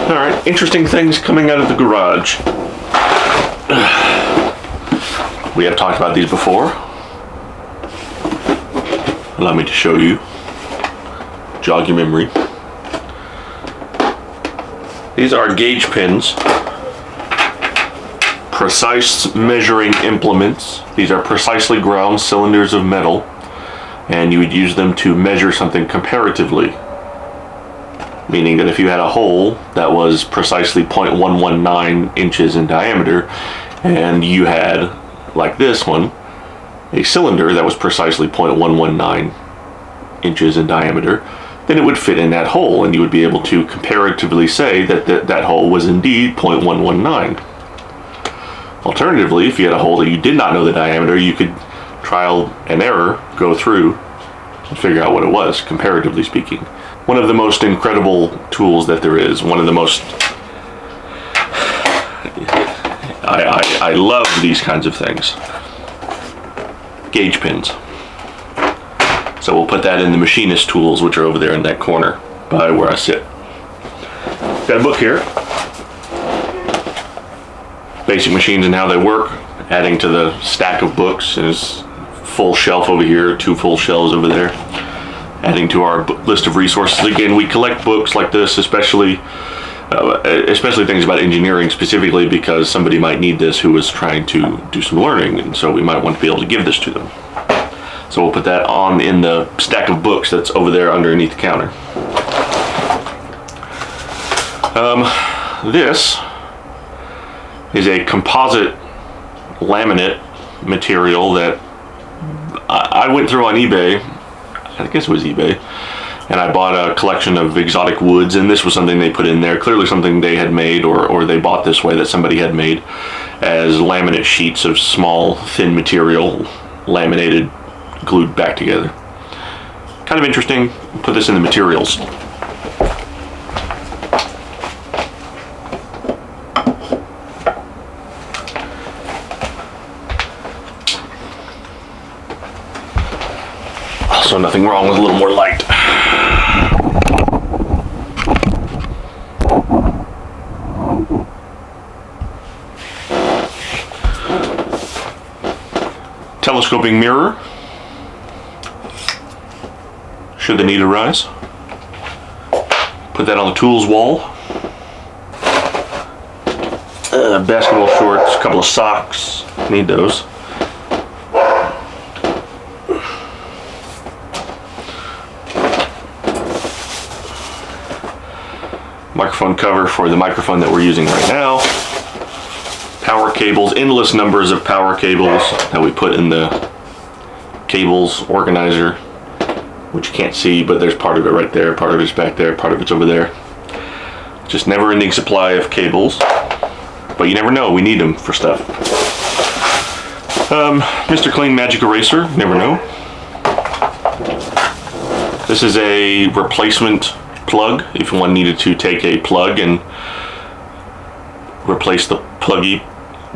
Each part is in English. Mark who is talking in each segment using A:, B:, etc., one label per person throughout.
A: Alright, interesting things coming out of the garage. We have talked about these before. Allow me to show you. Jog your memory. These are gauge pins. Precise measuring implements. These are precisely ground cylinders of metal, and you would use them to measure something comparatively. Meaning that if you had a hole that was precisely 0.119 inches in diameter, and you had, like this one, a cylinder that was precisely 0.119 inches in diameter, then it would fit in that hole, and you would be able to comparatively say that that hole was indeed 0.119. Alternatively, if you had a hole that you did not know the diameter, you could trial and error go through and figure out what it was, comparatively speaking. One of the most incredible tools that there is, one of the most... I love these kinds of things. Gauge pins. So we'll put that in the machinist tools, which are over there in that corner by where I sit. Got a book here. Basic machines and how they work, adding to the stack of books. There's full shelf over here, 2 full shelves over there, adding to our list of resources. Again, we collect books like this, especially things about engineering, specifically because somebody might need this who is trying to do some learning, and so we might want to be able to give this to them. So we'll put that on in the stack of books that's over there underneath the counter. This is a composite laminate material that I went through on eBay. I guess it was eBay, and I bought a collection of exotic woods, and this was something they put in there, clearly something they had made, or they bought this way, that somebody had made, as laminate sheets of small, thin material, laminated, glued back together. Kind of interesting. Put this in the materials. Also, nothing wrong with a little more light. Telescoping mirror, should the need arise. Put that on the tools wall. Basketball shorts, a couple of socks, need those. Microphone cover for the microphone that we're using right now. Power cables, endless numbers of power cables that we put in the cables organizer, which you can't see, but there's part of it right there, part of it's back there, part of it's over there. Just never-ending supply of cables, but you never know, we need them for stuff. Mr. Clean Magic Eraser, never know. This is a replacement plug, if one needed to take a plug and replace the pluggy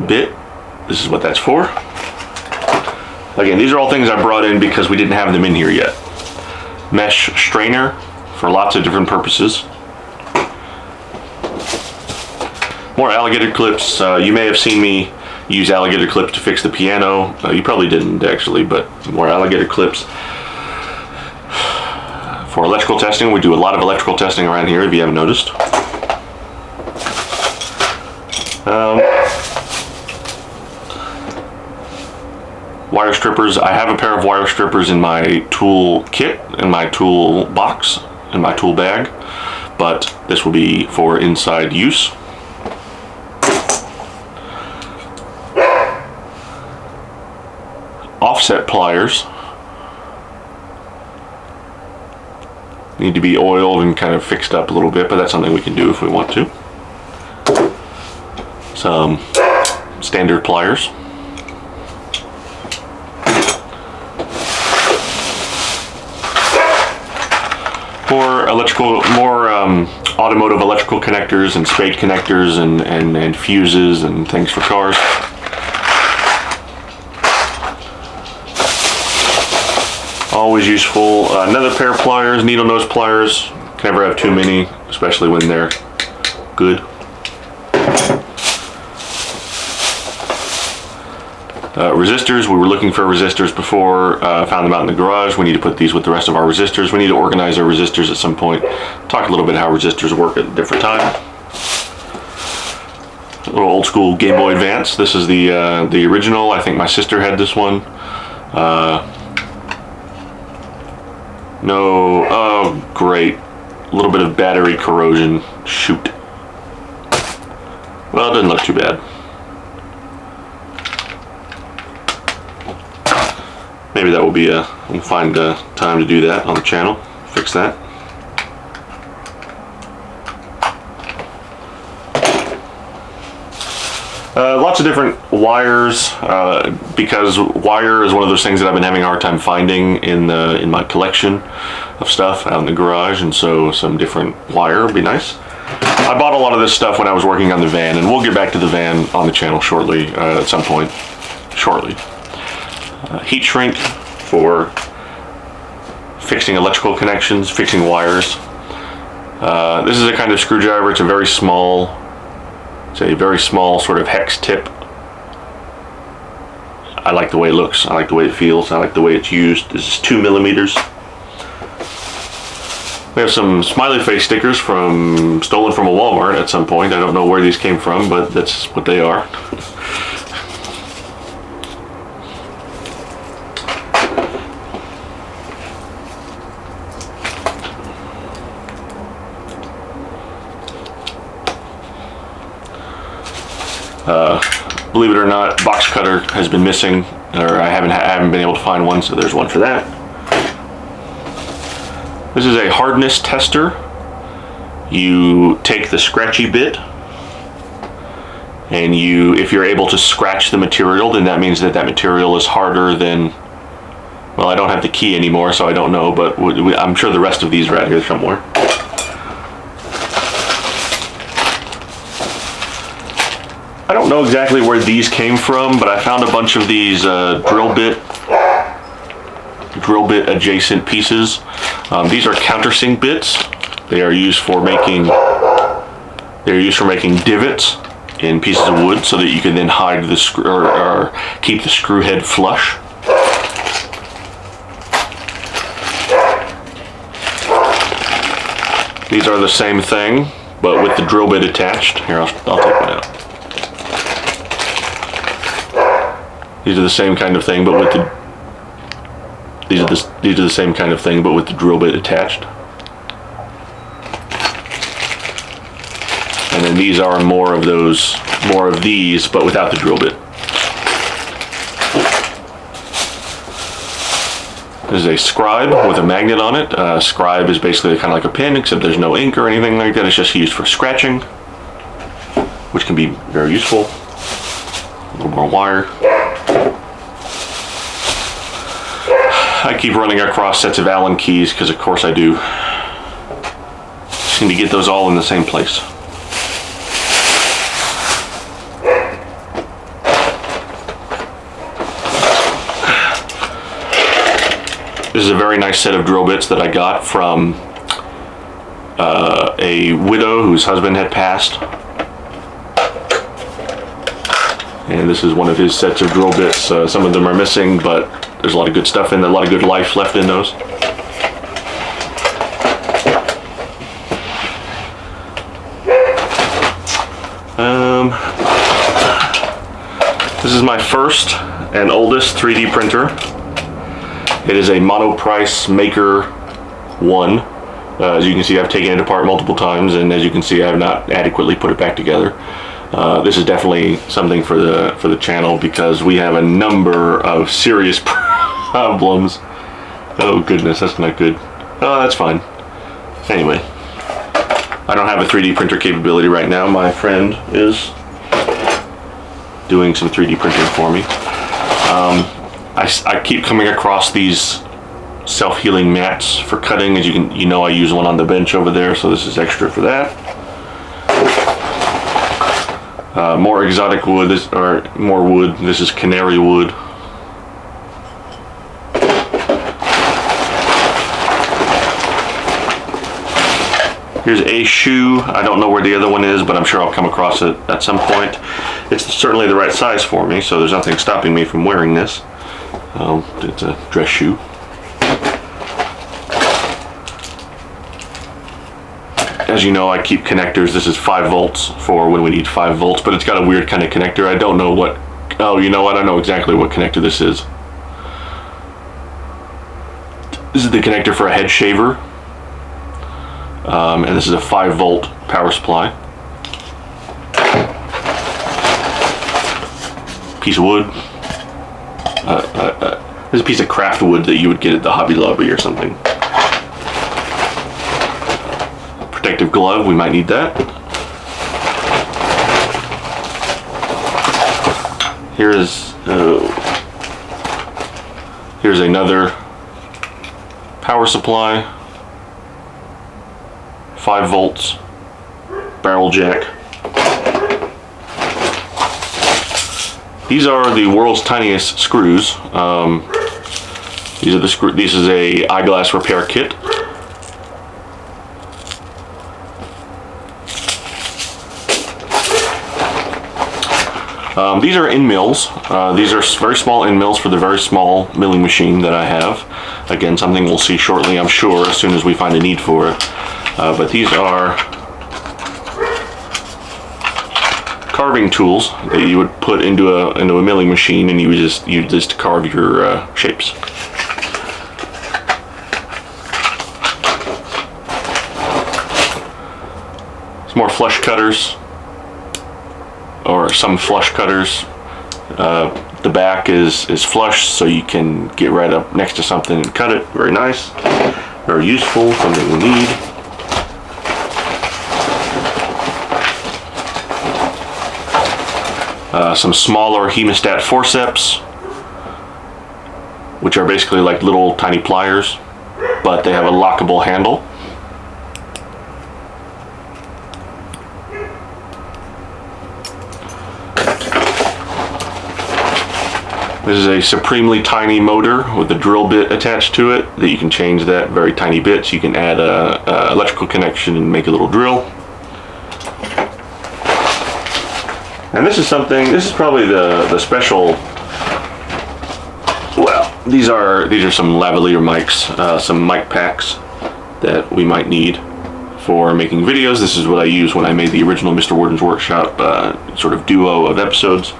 A: bit. This is what that's for. Again, these are all things I brought in because we didn't have them in here yet. Mesh strainer for lots of different purposes. More alligator clips. You may have seen me use alligator clips to fix the piano. You probably didn't actually, but more alligator clips. For electrical testing, we do a lot of electrical testing around here, if you haven't noticed. Wire strippers. I have a pair of wire strippers in my tool kit, in my tool box, in my tool bag, but this will be for inside use. Offset pliers. Need to be oiled and kind of fixed up a little bit, but that's something we can do if we want to. Some standard pliers. For electrical, more automotive electrical connectors and spade connectors and fuses and things for cars. Always useful. Another pair of pliers, needle nose pliers. Can never have too many, especially when they're good. Resistors, we were looking for resistors before, found them out in the garage. We need to put these with the rest of our resistors. We need to organize our resistors at some point. Talk a little bit how resistors work at a different time. A little old school Game Boy Advance. This is the original. I think my sister had this one. No, oh great. A little bit of battery corrosion. Shoot. Well, it doesn't look too bad. Maybe that will be we'll find time to do that on the channel. Fix that. Lots of different wires, because wire is one of those things that I've been having a hard time finding in my collection of stuff out in the garage, and so some different wire would be nice. I bought a lot of this stuff when I was working on the van, and we'll get back to the van on the channel shortly, at some point. Shortly. Heat shrink for fixing electrical connections, fixing wires. This is a kind of screwdriver. It's a very small sort of hex tip. I like the way it looks. I like the way it feels. I like the way it's used. This is 2 millimeters. We have some smiley face stickers stolen from a Walmart at some point. I don't know where these came from, but that's what they are. Believe it or not, box cutter has been missing, or I haven't been able to find one, so there's one for that. This is a hardness tester. You take the scratchy bit, and if you're able to scratch the material, then that means that material is harder than, well, I don't have the key anymore, so I don't know, but I'm sure the rest of these are out here somewhere. I don't know exactly where these came from, but I found a bunch of these drill bit adjacent pieces. These are countersink bits. They are used for making divots in pieces of wood, so that you can then hide the screw or keep the screw head flush. These are the same thing, but with the drill bit attached. Here, I'll take one out. These are the same kind of thing, but with the same kind of thing, but with the drill bit attached. And then these are more of these, but without the drill bit. This is a scribe with a magnet on it. Scribe is basically kind of like a pen, except there's no ink or anything like that. It's just used for scratching, which can be very useful. A little more wire. I keep running across sets of Allen keys, because of course I do. Just need to get those all in the same place. This is a very nice set of drill bits that I got from a widow whose husband had passed. And this is one of his sets of drill bits. Some of them are missing, but there's a lot of good stuff in there, a lot of good life left in those. This is my first and oldest 3D printer. It is a Monoprice Maker 1. As you can see, I've taken it apart multiple times, and as you can see, I have not adequately put it back together. This is definitely something for the channel, because we have a number of serious problems. Oh goodness, that's not good. Oh, that's fine. Anyway, I don't have a 3D printer capability right now. My friend is doing some 3D printing for me. I keep coming across these self-healing mats for cutting. As you know, I use one on the bench over there, so this is extra for that. More exotic wood, or more wood. This is canary wood. Here's a shoe. I don't know where the other one is, but I'm sure I'll come across it at some point. It's certainly the right size for me, so there's nothing stopping me from wearing this. It's a dress shoe. As you know, I keep connectors. This is 5 volts for when we need 5 volts, but it's got a weird kind of connector. I don't know what... Oh, you know what? I know exactly what connector this is. This is the connector for a head shaver. And this is a 5 volt power supply. Piece of wood. This is a piece of craft wood that you would get at the Hobby Lobby or something. Protective glove, we might need that. Here's another power supply. 5 volts, barrel jack. These are the world's tiniest screws. These are the screw. This is a eyeglass repair kit. These are end mills. These are very small end mills for the very small milling machine that I have. Again, something we'll see shortly, I'm sure, as soon as we find a need for it. But these are carving tools that you would put into a milling machine, and you would just use this to carve your shapes. Some more flush cutters, or some flush cutters. The back is flush, so you can get right up next to something and cut it. Very nice, very useful, something we need. Some smaller hemostat forceps, which are basically like little tiny pliers, but they have a lockable handle. This is a supremely tiny motor with a drill bit attached to it that you can change that very tiny bits. You can add a electrical connection and make a little drill. And this is probably the special, well, these are some lavalier mics, some mic packs that we might need for making videos. This is what I used when I made the original Mr. Warden's Workshop sort of duo of episodes.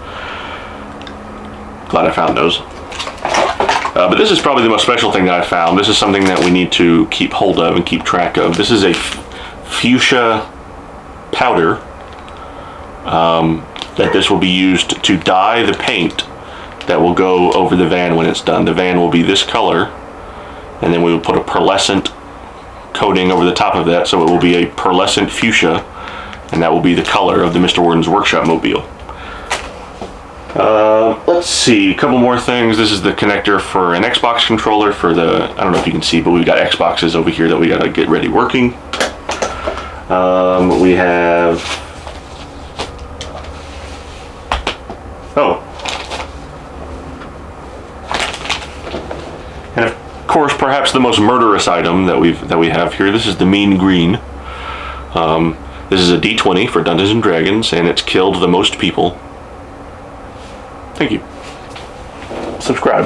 A: Glad I found those. But this is probably the most special thing that I found. This is something that we need to keep hold of and keep track of. This is a fuchsia powder that this will be used to dye the paint that will go over the van when it's done. The van will be this color, and then we will put a pearlescent coating over the top of that, so it will be a pearlescent fuchsia, and that will be the color of the Mr. Warden's Workshop mobile. Let's see, a couple more things. This is the connector for an Xbox controller for the, I don't know if you can see, but we've got Xboxes over here that we gotta get ready working. We have, and of course, perhaps the most murderous item that we have here. This is the Mean Green. This is a D20 for Dungeons and Dragons, and it's killed the most people. Thank you. Subscribe.